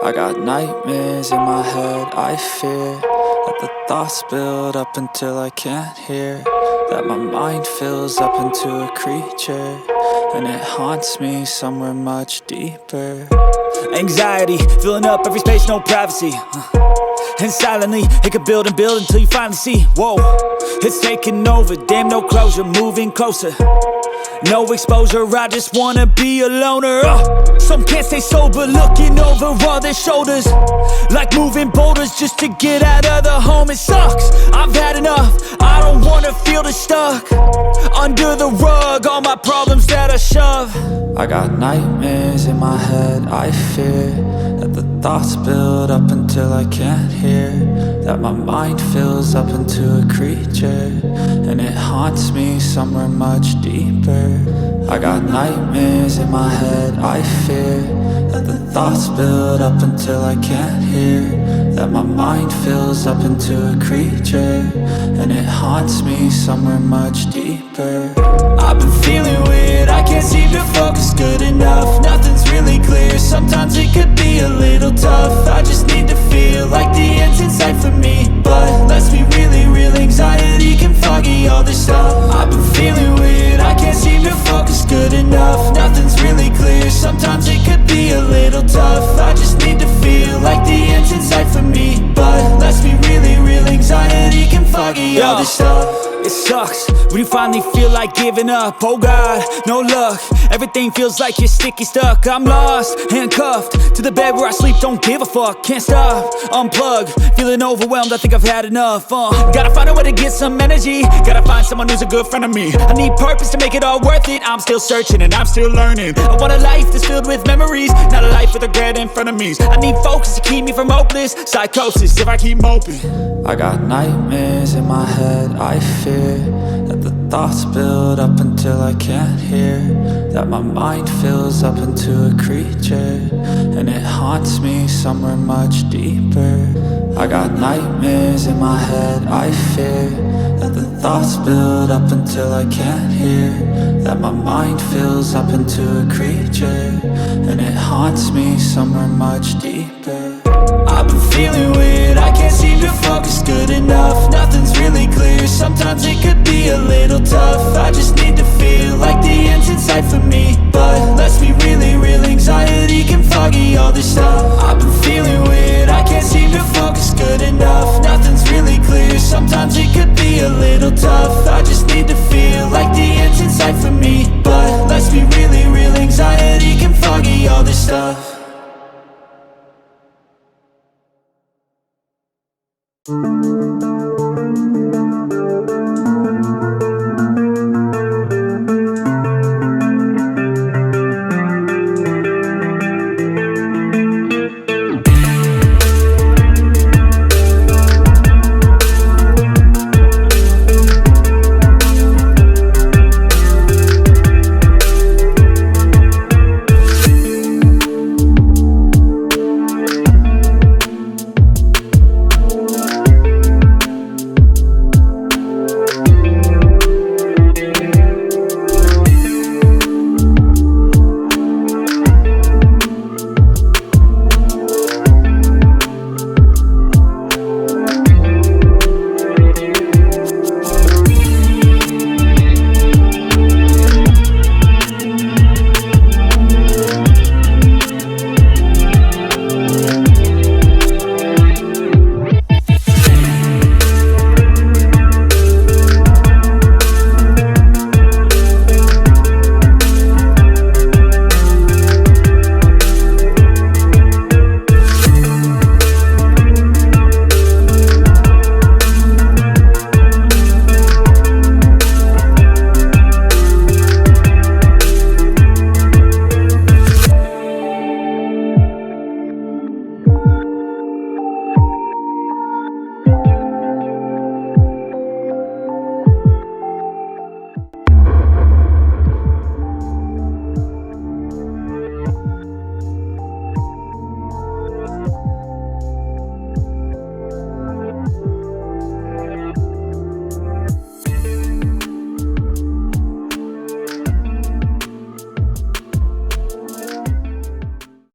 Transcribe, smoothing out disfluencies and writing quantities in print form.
I got nightmares in my head, I fear that the thoughts build up until I can't hear, that my mind fills up into a creature, and it haunts me somewhere much deeper. Anxiety, filling up every space, no privacy. And silently, it could build and build until you finally see, whoa, it's taking over, damn no closure, moving closer. No exposure, I just wanna be a loner. Some can't stay sober, looking over all their shoulders, like moving boulders just to get out of the home. It sucks, I've had enough, I don't wanna feel the stuck under the rug, all my problems that I shove. I got nightmares in my head, I fear that the thoughts build up until I can't hear, that my mind fills up into a creature, and it haunts me somewhere much deeper. I got nightmares in my head, I fear that the thoughts build up until I can't hear, that my mind fills up into a creature, and it haunts me somewhere much deeper. I've been feeling weird, I can't seem to focus good enough. Nothing's really clear, sometimes it could be a little tough. I just need to feel like the end's in sight for me, but let's be really real, anxiety can foggy all this stuff. I've been feeling weird, I can't seem to focus good enough. Nothing's really clear, sometimes it could be a little tough. I just need to feel like the end's in sight for me, but let's be really real, anxiety can foggy all this stuff. It sucks when you finally feel like giving up. Oh God, no luck, everything feels like you're sticky stuck. I'm lost, handcuffed to the bed where I sleep, don't give a fuck. Can't stop, unplug, feeling overwhelmed, I think I've had enough. Gotta find a way to get some energy, gotta find someone who's a good friend of me. I need purpose to make it all worth it, I'm still searching and I'm still learning. I want a life that's filled with memories, not a life with regret and frenemies. I need focus to keep me from hopeless psychosis if I keep moping. I got nightmares in my head, I fear that the thoughts build up until I can't hear, that my mind fills up into a creature, and it haunts me somewhere much deeper. I got nightmares in my head, I fear that the thoughts build up until I can't hear, that my mind fills up into a creature, and it haunts me somewhere much deeper. I've been feeling weird, I can't seem to focus good enough. Nothing's really clear, sometimes it could be a little tough. I just need to feel like the end's in sight for me, but let's be really real, anxiety can foggy all this stuff. I've been feeling weird, I can't seem to focus good enough. Nothing's really clear, sometimes it could be a little tough. I just need to feel like the end's in sight for me, but let's be really real, anxiety can foggy all this stuff.